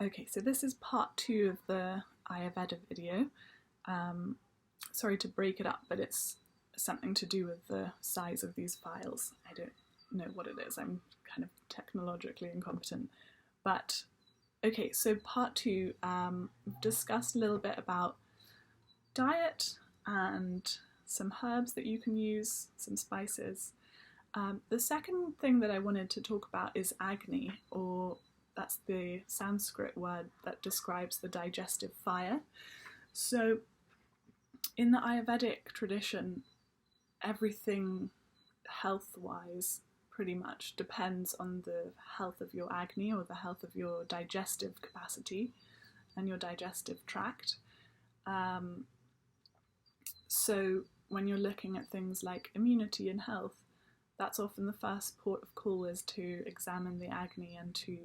Okay, so this is part 2 of the Ayurveda video. Sorry to break it up, but it's something to do with the size of these files. I don't know what it is. I'm kind of technologically incompetent. But okay, so part 2, we've discussed a little bit about diet and some herbs that you can use, some spices. The second thing that I wanted to talk about is Agni, or that's the Sanskrit word that describes the digestive fire. So in the Ayurvedic tradition, everything health-wise pretty much depends on the health of your Agni, or the health of your digestive capacity and your digestive tract. So when you're looking at things like immunity and health, that's often the first port of call, is to examine the Agni and to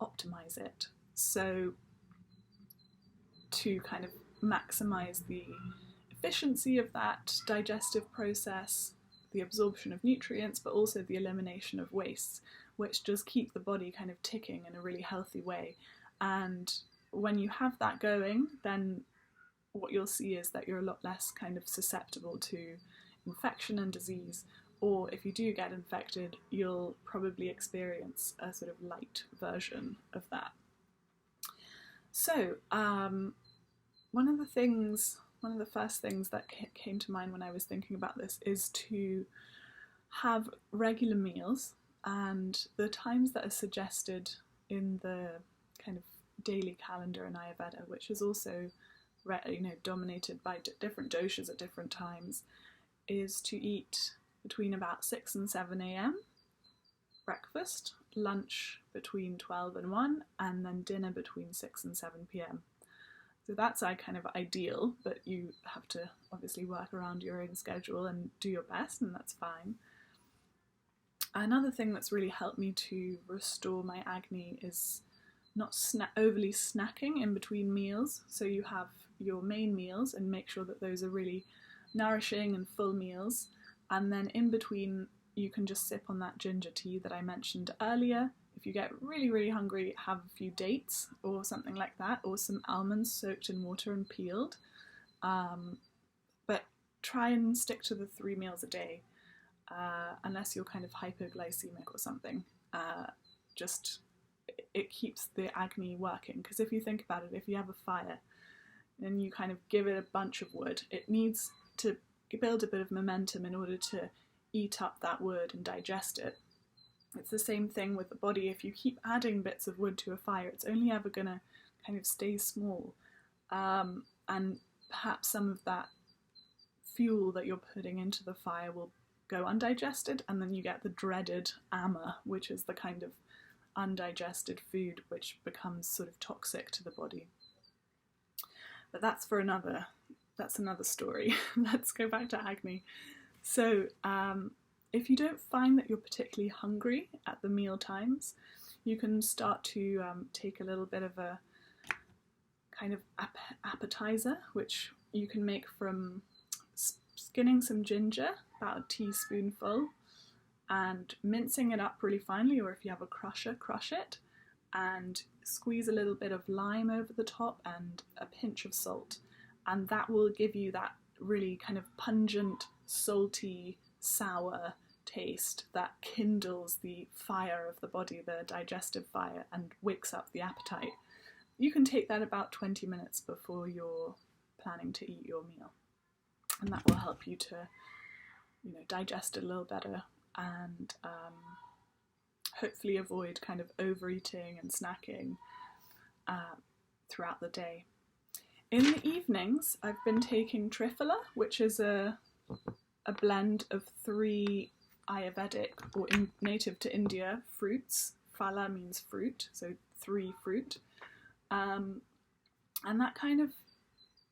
optimize it. So to kind of maximize the efficiency of that digestive process, the absorption of nutrients, but also the elimination of wastes, which does keep the body kind of ticking in a really healthy way. And when you have that going, then what you'll see is that you're a lot less kind of susceptible to infection and disease. Or if you do get infected, you'll probably experience a sort of light version of that. So one of the first things that came to mind when I was thinking about this is to have regular meals, and the times that are suggested in the kind of daily calendar in Ayurveda, which is also dominated by different doshas at different times, is to eat between about 6 and 7 a.m, breakfast, lunch between 12 and 1, and then dinner between 6 and 7 p.m. So that's kind of ideal, but you have to obviously work around your own schedule and do your best, and that's fine. Another thing that's really helped me to restore my Agni is not overly snacking in between meals. So you have your main meals and make sure that those are really nourishing and full meals. And then in between, you can just sip on that ginger tea that I mentioned earlier. If you get really, really hungry, have a few dates or something like that, or some almonds soaked in water and peeled. But try and stick to the 3 meals a day, unless you're kind of hypoglycemic or something. It keeps the Agni working, because if you think about it, if you have a fire and you kind of give it a bunch of wood, it needs to build a bit of momentum in order to eat up that wood and digest it. It's the same thing with the body. If you keep adding bits of wood to a fire, it's only ever going to kind of stay small. And perhaps some of that fuel that you're putting into the fire will go undigested, and then you get the dreaded ama, which is the kind of undigested food which becomes sort of toxic to the body. But that's another story. Let's go back to Agni. So if you don't find that you're particularly hungry at the meal times, you can start to take a little bit of a kind of appetizer, which you can make from skinning some ginger, about a teaspoonful, and mincing it up really finely, or if you have a crusher, crush it, and squeeze a little bit of lime over the top and a pinch of salt. And that will give you that really kind of pungent, salty, sour taste that kindles the fire of the body, the digestive fire, and wakes up the appetite. You can take that about 20 minutes before you're planning to eat your meal. And that will help you to, digest it a little better, and hopefully avoid kind of overeating and snacking throughout the day. In the evenings, I've been taking Triphala, which is a blend of 3 Ayurvedic, or native to India, fruits. Phala means fruit, so 3 fruit. And that kind of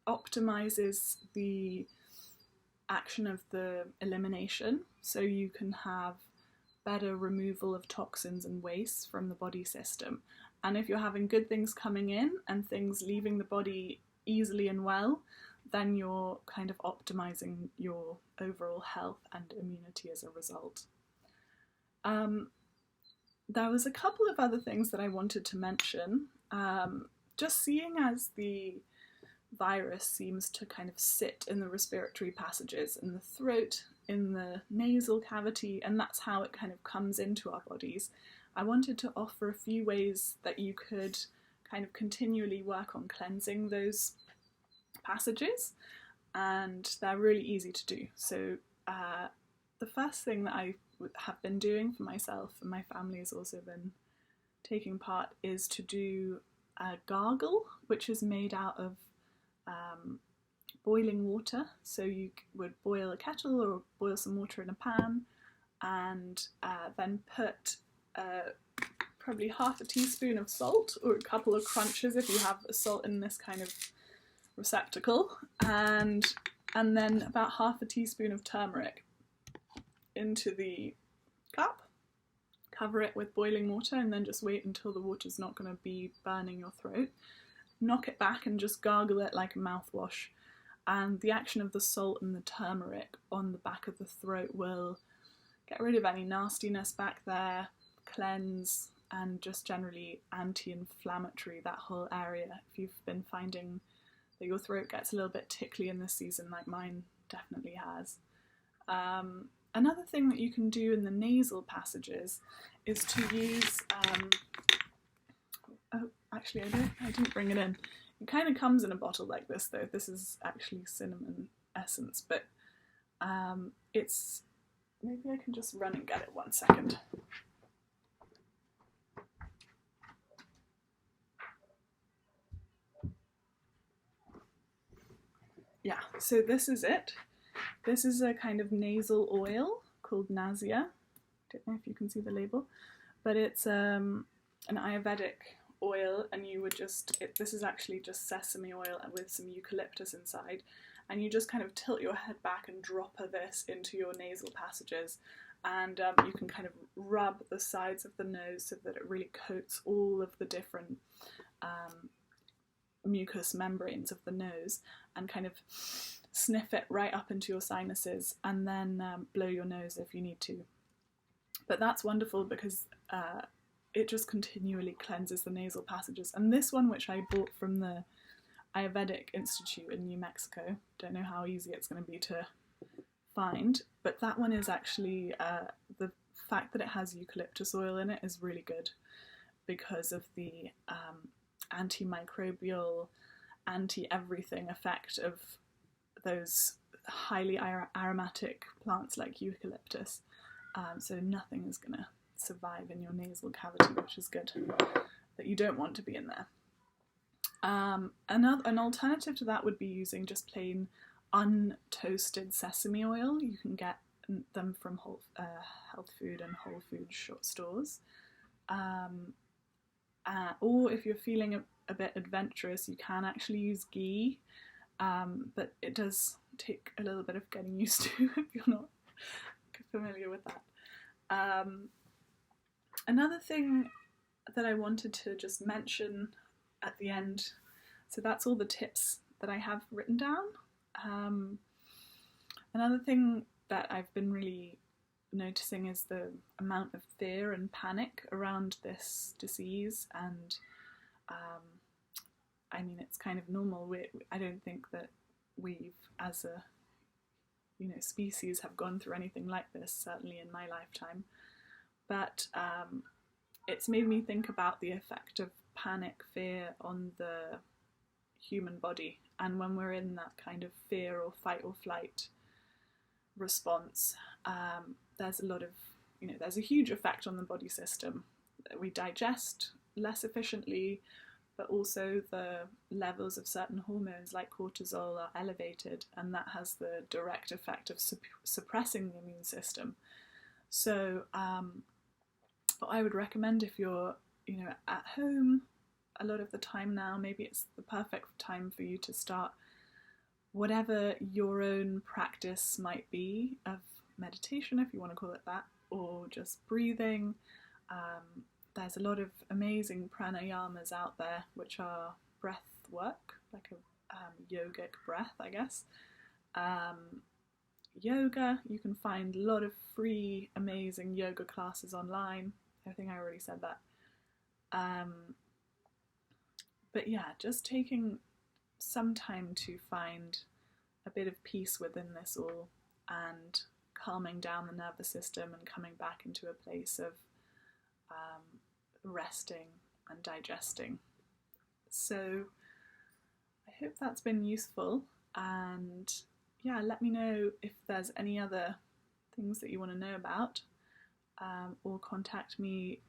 optimizes the action of the elimination, so you can have better removal of toxins and waste from the body system. And if you're having good things coming in and things leaving the body easily and well, then you're kind of optimizing your overall health and immunity as a result. there was a couple of other things that I wanted to mention. Just seeing as the virus seems to kind of sit in the respiratory passages, in the throat, in the nasal cavity, and that's how it kind of comes into our bodies, I wanted to offer a few ways that you could kind of continually work on cleansing those passages, and they're really easy to do. So the first thing that I have been doing for myself, and my family has also been taking part, is to do a gargle, which is made out of boiling water. So you would boil a kettle or boil some water in a pan, and then put probably half a teaspoon of salt, or a couple of crunches if you have a salt in this kind of receptacle, and then about half a teaspoon of turmeric into the cup. Cover it with boiling water and then just wait until the water's not going to be burning your throat. Knock it back and just gargle it like a mouthwash. And the action of the salt and the turmeric on the back of the throat will get rid of any nastiness back there, cleanse, and just generally anti-inflammatory that whole area. If you've been finding that your throat gets a little bit tickly in this season, like mine definitely has. Another thing that you can do in the nasal passages is to use, oh, actually I didn't bring it in. It kind of comes in a bottle like this though. This is actually cinnamon essence, but it's, maybe I can just run and get it 1 second. Yeah, so this is it. This is a kind of nasal oil called Nasia. Don't know if you can see the label, but it's an Ayurvedic oil, and you would just, this is actually just sesame oil with some eucalyptus inside, and you just kind of tilt your head back and drop this into your nasal passages, and you can kind of rub the sides of the nose so that it really coats all of the different mucous membranes of the nose, and kind of sniff it right up into your sinuses, and then blow your nose if you need to. But that's wonderful because it just continually cleanses the nasal passages. And this one, which I bought from the Ayurvedic Institute in New Mexico, don't know how easy it's going to be to find, but that one is actually, the fact that it has eucalyptus oil in it is really good because of the antimicrobial, anti-everything effect of those highly aromatic plants like eucalyptus. So nothing is going to survive in your nasal cavity, which is good, that you don't want to be in there. An alternative to that would be using just plain untoasted sesame oil. You can get them from health food and whole food stores. Or if you're feeling a bit adventurous, you can actually use ghee, but it does take a little bit of getting used to if you're not familiar with that. Another thing that I wanted to just mention at the end, so that's all the tips that I have written down. Another thing that I've been really noticing is the amount of fear and panic around this disease, and I mean, it's kind of normal. I don't think that we've, as a species, have gone through anything like this, certainly in my lifetime. But it's made me think about the effect of panic, fear on the human body, and when we're in that kind of fear or fight or flight response, there's a lot of, there's a huge effect on the body system. We digest less efficiently, but also the levels of certain hormones like cortisol are elevated, and that has the direct effect of suppressing the immune system. So what I would recommend, if you're at home a lot of the time now, maybe it's the perfect time for you to start whatever your own practice might be of meditation, if you want to call it that, or just breathing. There's a lot of amazing pranayamas out there, which are breath work, like a yogic breath, I guess. Yoga, you can find a lot of free, amazing yoga classes online. I think I already said that. But yeah, just taking some time to find a bit of peace within this all and calming down the nervous system and coming back into a place of resting and digesting. So I hope that's been useful, and yeah, let me know if there's any other things that you want to know about, or contact me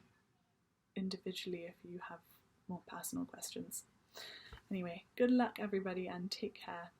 individually if you have more personal questions. Anyway, good luck everybody and take care.